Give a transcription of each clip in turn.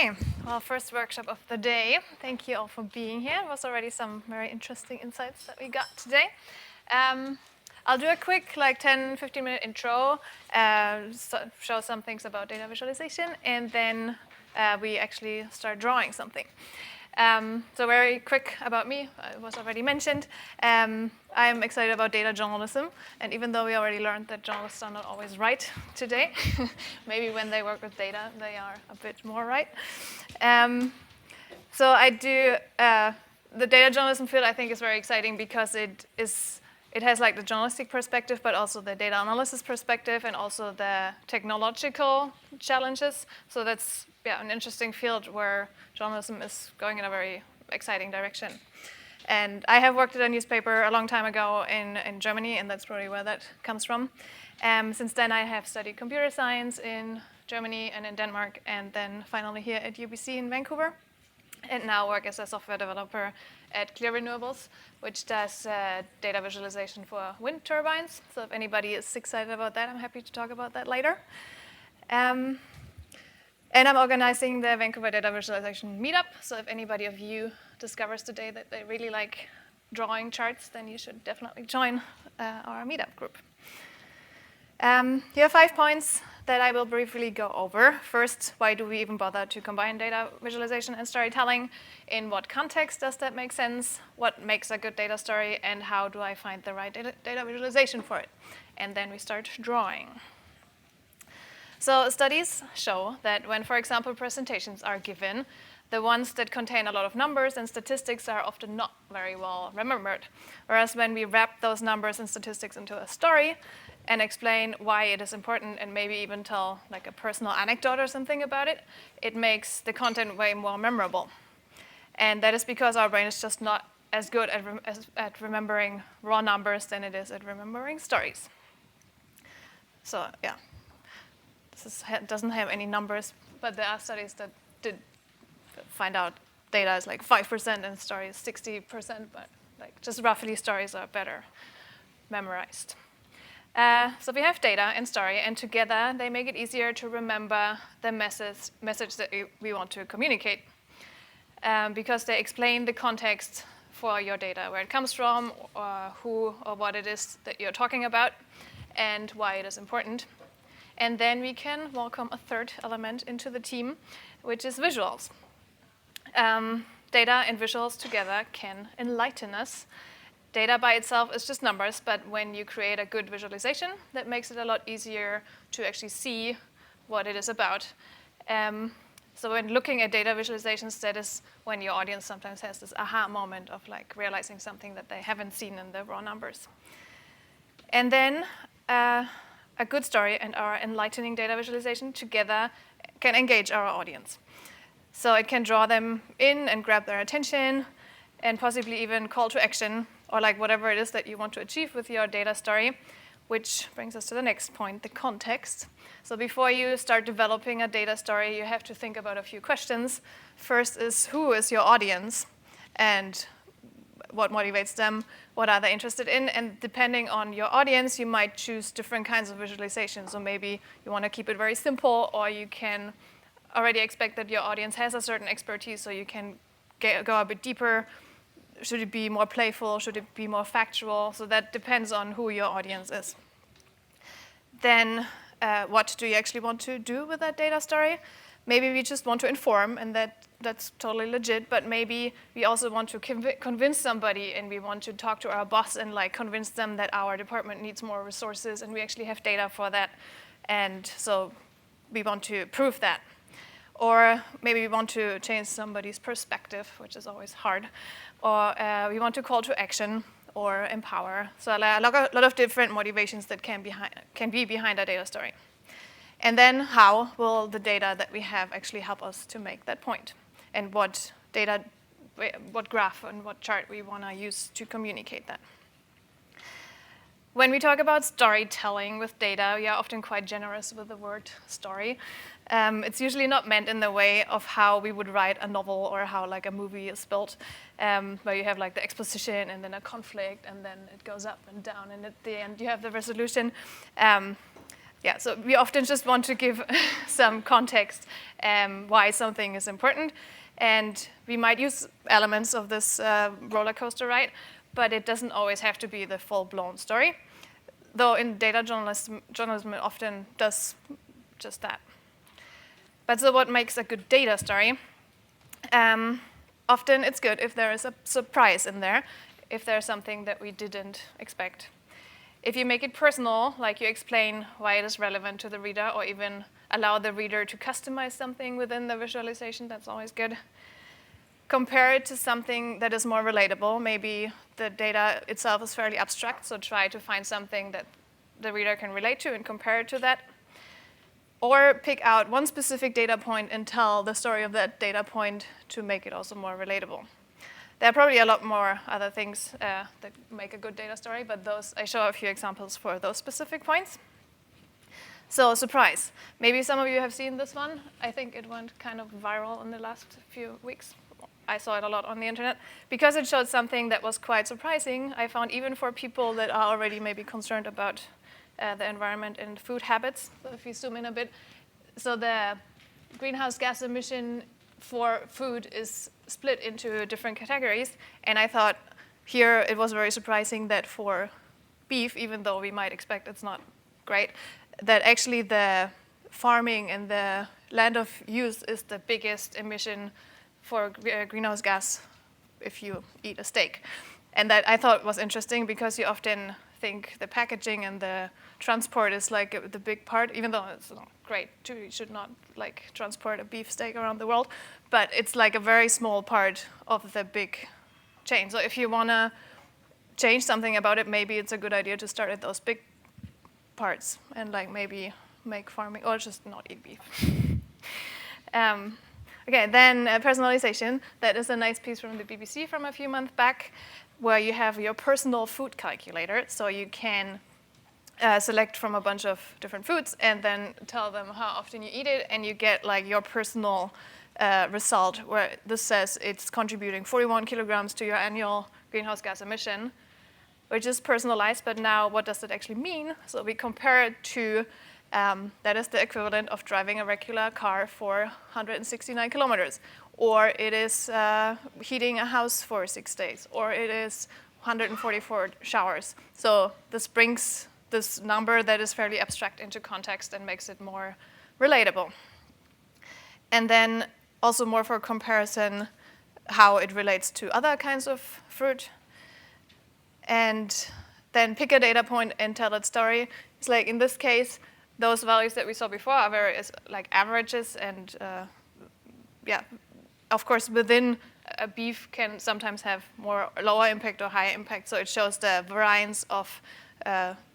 Okay, well, first workshop of the day. Thank you all for being here. There was already some very interesting insights that we got today. I'll do a quick 10, 15-minute intro, show some things about data visualization, and then we actually start drawing something. So very quick about me, it was already mentioned. I'm excited about data journalism, and even though we already learned that journalists are not always right today, maybe when they work with data, they are a bit more right. So I do, the data journalism field I think is very exciting because it has the journalistic perspective, but also the data analysis perspective, and also the technological challenges. So that's an interesting field where journalism is going in a very exciting direction. And I have worked at a newspaper a long time ago in Germany, and that's probably where that comes from. Since then, I have studied computer science in Germany and in Denmark, and then finally here at UBC in Vancouver. And now work as a software developer at Clear Renewables, which does data visualization for wind turbines. So if anybody is excited about that, I'm happy to talk about that later. And I'm organizing the Vancouver Data Visualization Meetup. So if anybody of you discovers today that they really like drawing charts, then you should definitely join our meetup group. Here are 5 points that I will briefly go over. First, why do we even bother to combine data visualization and storytelling? In what context does that make sense? What makes a good data story? And how do I find the right data visualization for it? And then we start drawing. So studies show that when, for example, presentations are given, the ones that contain a lot of numbers and statistics are often not very well remembered. Whereas when we wrap those numbers and statistics into a story and explain why it is important and maybe even tell a personal anecdote or something about it, it makes the content way more memorable. And that is because our brain is just not as good at remembering raw numbers than it is at remembering stories. So yeah. This doesn't have any numbers, but there are studies that did find out data is 5% and stories 60%, but just roughly stories are better memorized. So we have data and story, and together they make it easier to remember the message that we want to communicate, because they explain the context for your data, where it comes from, or who or what it is that you're talking about, and why it is important. And then we can welcome a third element into the team, which is visuals. Data and visuals together can enlighten us. Data by itself is just numbers, but when you create a good visualization, that makes it a lot easier to actually see what it is about. So when looking at data visualizations, that is when your audience sometimes has this aha moment of realizing something that they haven't seen in the raw numbers. And then a good story and our enlightening data visualization together can engage our audience. So it can draw them in and grab their attention and possibly even call to action, or whatever it is that you want to achieve with your data story, which brings us to the next point, the context. So before you start developing a data story, you have to think about a few questions. First is, who is your audience? And what motivates them, what are they interested in, and depending on your audience, you might choose different kinds of visualization. So maybe you want to keep it very simple, or you can already expect that your audience has a certain expertise, so you can go a bit deeper. Should it be more playful? Should it be more factual? So that depends on who your audience is. Then what do you actually want to do with that data story? Maybe we just want to inform, and that's totally legit, but maybe we also want to convince somebody, and we want to talk to our boss and convince them that our department needs more resources, and we actually have data for that, and so we want to prove that. Or maybe we want to change somebody's perspective, which is always hard, or we want to call to action or empower. So a lot of different motivations that can be behind a data story. And then how will the data that we have actually help us to make that point? And what graph and what chart we want to use to communicate that. When we talk about storytelling with data, we are often quite generous with the word story. It's usually not meant in the way of how we would write a novel or how a movie is built, where you have the exposition and then a conflict and then it goes up and down, and at the end you have the resolution. yeah, so we often just want to give some context why something is important. And we might use elements of this roller coaster ride, but it doesn't always have to be the full-blown story. Though in data journalism it often does just that. But so what makes a good data story? Often it's good if there is a surprise in there, if there's something that we didn't expect. If you make it personal, like you explain why it is relevant to the reader, or even allow the reader to customize something within the visualization, that's always good. Compare it to something that is more relatable. Maybe the data itself is fairly abstract, so try to find something that the reader can relate to and compare it to that. Or pick out one specific data point and tell the story of that data point to make it also more relatable. There are probably a lot more other things that make a good data story, but I show a few examples for those specific points. So surprise. Maybe some of you have seen this one. I think it went kind of viral in the last few weeks. I saw it a lot on the internet. Because it showed something that was quite surprising, I found even for people that are already maybe concerned about the environment and food habits. So if you zoom in a bit, so the greenhouse gas emission for food is split into different categories. And I thought here it was very surprising that for beef, even though we might expect it's not great, that actually the farming and the land of use is the biggest emission for greenhouse gas if you eat a steak. And that I thought was interesting because you often think the packaging and the transport is like the big part, even though it's great too. You should not like transport a beef steak around the world, but it's like a very small part of the big chain. So if you want to change something about it, maybe it's a good idea to start at those big parts and like maybe make farming or just not eat beef. Okay, then personalization. That is a nice piece from the BBC from a few months back, where you have your personal food calculator. So you can select from a bunch of different foods and then tell them how often you eat it, and you get like your personal result, where this says it's contributing 41 kilograms to your annual greenhouse gas emission, which is personalized. But now what does it actually mean? So we compare it to that is the equivalent of driving a regular car for 169 kilometers. Or it is heating a house for 6 days. Or it is 144 showers. So this brings this number that is fairly abstract into context and makes it more relatable. And then also more for comparison, how it relates to other kinds of fruit. And then pick a data point and tell its story. It's like in this case, those values that we saw before are very like averages, and yeah, of course within a beef can sometimes have more lower impact or higher impact. So it shows the variance of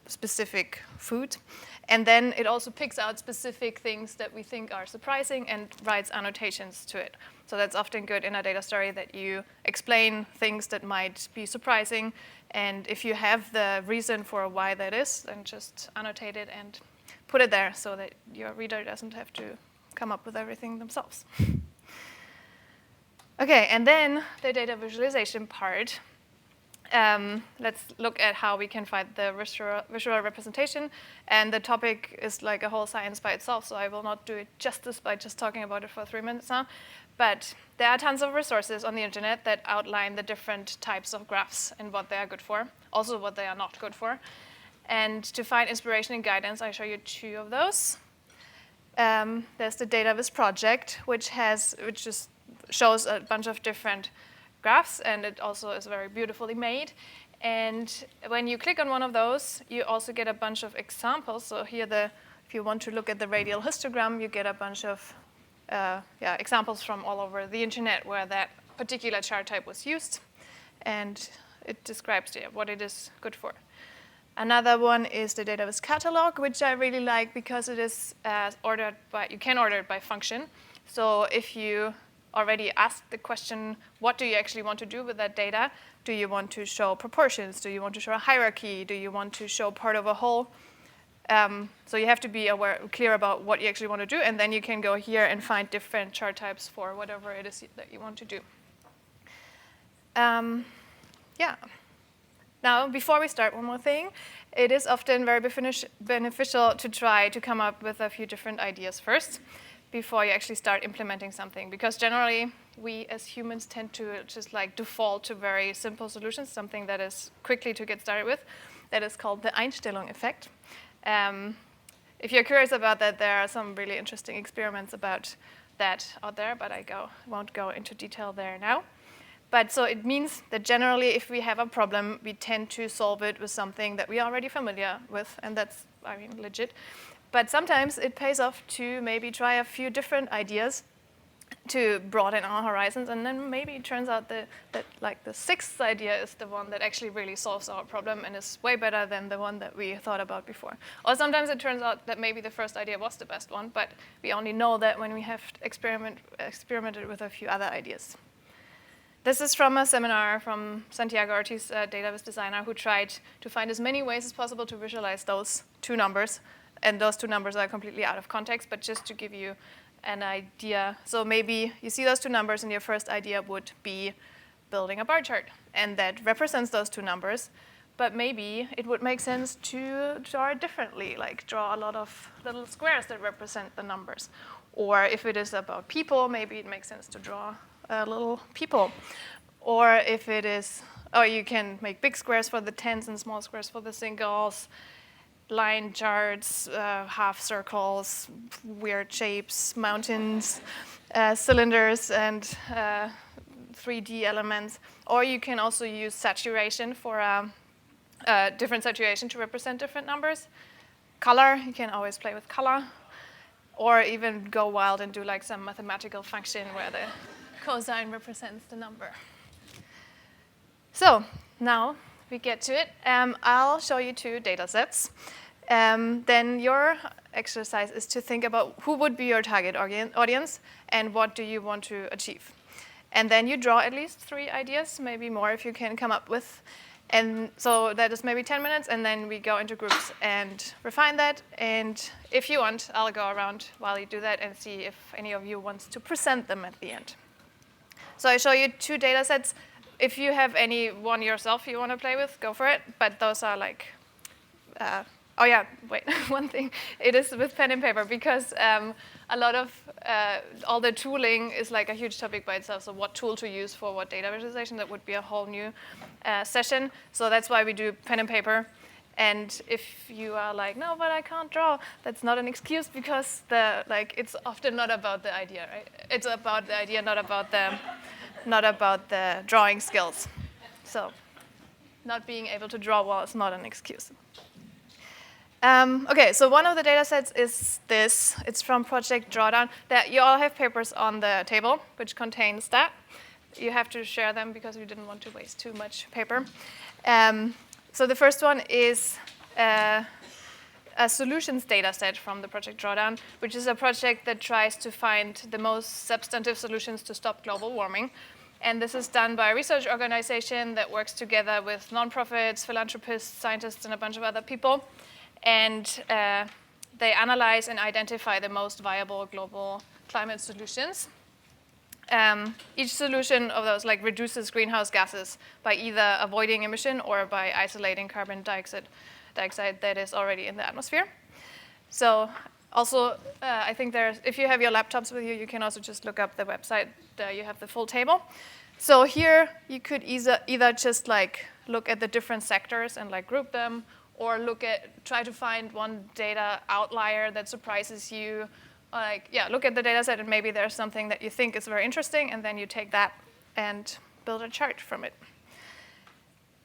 specific food. And then it also picks out specific things that we think are surprising and writes annotations to it. So that's often good in a data story, that you explain things that might be surprising. And if you have the reason for why that is, then just annotate it and put it there so that your reader doesn't have to come up with everything themselves. Okay, and then the data visualization part. Let's look at how we can find the visual representation. And the topic is like a whole science by itself, so I will not do it justice by just talking about it for 3 minutes now. But there are tons of resources on the internet that outline the different types of graphs and what they are good for, also what they are not good for. And to find inspiration and guidance, I show you 2 of those. There's the DataVis project, which just shows a bunch of different graphs, and it also is very beautifully made. And when you click on one of those, you also get a bunch of examples. So here, if you want to look at the radial histogram, you get a bunch of examples from all over the internet where that particular chart type was used, and it describes what it is good for. Another one is the DataVis catalog, which I really like because it is you can order it by function. So if you already asked the question, what do you actually want to do with that data? Do you want to show proportions? Do you want to show a hierarchy? Do you want to show part of a whole? So you have to be clear about what you actually want to do, and then you can go here and find different chart types for whatever it is that you want to do. Now, before we start, one more thing. It is often very beneficial to try to come up with a few different ideas first before you actually start implementing something. Because generally, we as humans tend to just like default to very simple solutions, something that is quickly to get started with. That is called the Einstellung Effect. If you're curious about that, there are some really interesting experiments about that out there, but I won't go into detail there now. But so it means that generally, if we have a problem, we tend to solve it with something that we are already familiar with, and that's, I mean, legit. But sometimes it pays off to maybe try a few different ideas to broaden our horizons, and then maybe it turns out that like the sixth idea is the one that actually really solves our problem and is way better than the one that we thought about before. Or sometimes it turns out that maybe the first idea was the best one, but we only know that when we have experimented with a few other ideas. This is from a seminar from Santiago Ortiz, a database designer, who tried to find as many ways as possible to visualize those two numbers. And those two numbers are completely out of context, but just to give you an idea. So maybe you see those two numbers, and your first idea would be building a bar chart. And that represents those two numbers. But maybe it would make sense to draw it differently, like draw a lot of little squares that represent the numbers. Or if it is about people, maybe it makes sense to draw little people. Or if it is, you can make big squares for the tens and small squares for the singles, line charts, half circles, weird shapes, mountains, cylinders, and 3D elements. Or you can also use saturation for a different saturation to represent different numbers. Color, you can always play with color. Or even go wild and do like some mathematical function where the cosine represents the number. So now we get to it. I'll show you two data sets. Then your exercise is to think about who would be your target audience and what do you want to achieve. And then you draw at least 3 ideas, maybe more if you can come up with. And so that is maybe 10 minutes, and then we go into groups and refine that. And if you want, I'll go around while you do that and see if any of you wants to present them at the end. So I show you 2 data sets. If you have any one yourself you want to play with, go for it. But those are like, one thing. It is with pen and paper, because a lot of all the tooling is like a huge topic by itself. So what tool to use for what data visualization, that would be a whole new session. So that's why we do pen and paper. And if you are like, no, but I can't draw, that's not an excuse, because it's often not about the idea, right? It's about the idea, not about the drawing skills. So not being able to draw well is not an excuse. Okay, so one of the data sets is this. It's from Project Drawdown. You all have papers on the table, which contains that. You have to share them because we didn't want to waste too much paper. So the first one is a solutions data set from the Project Drawdown, which is a project that tries to find the most substantive solutions to stop global warming. And this is done by a research organization that works together with nonprofits, philanthropists, scientists, and a bunch of other people. And they analyze and identify the most viable global climate solutions. Each solution of those reduces greenhouse gases by either avoiding emission or by isolating carbon dioxide that is already in the atmosphere. So also, I think if you have your laptops with you, you can also just look up the website. You have the full table. So here you could either just look at the different sectors and group them, or try to find one data outlier that surprises you. Look at the data set and maybe there's something that you think is very interesting, and then you take that and build a chart from it.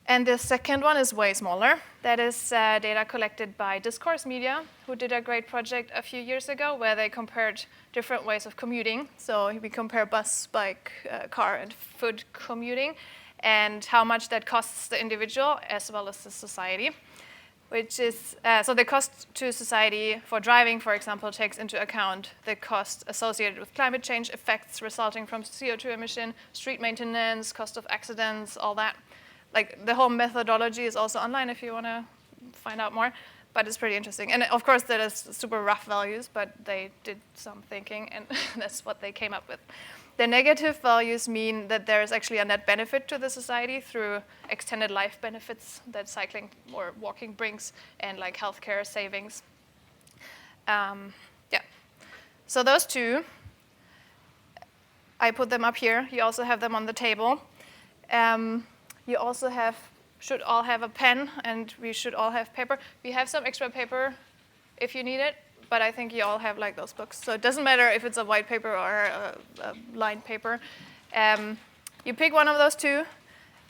And the second one is way smaller. That is data collected by Discourse Media, who did a great project a few years ago where they compared different ways of commuting. So we compare bus, bike, car, and foot commuting, and how much that costs the individual as well as the society. Which is, so the cost to society for driving, for example, takes into account the cost associated with climate change effects resulting from CO2 emission, street maintenance, cost of accidents, all that. The whole methodology is also online if you want to find out more, but it's pretty interesting. And of course, that is super rough values, but they did some thinking, and that's what they came up with. The negative values mean that there is actually a net benefit to the society through extended life benefits that cycling or walking brings, and like healthcare savings. Yeah. So those two, I put them up here. You also have them on the table. You also should all have a pen, and we should all have paper. We have some extra paper if you need it, but I think you all have like those books. So it doesn't matter if it's a white paper or a lined paper. You pick one of those two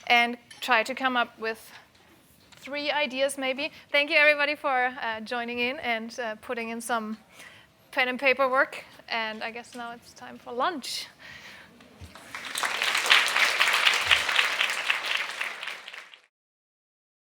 and try to come up with 3 ideas maybe. Thank you everybody for joining in and putting in some pen and paper work. And I guess now it's time for lunch.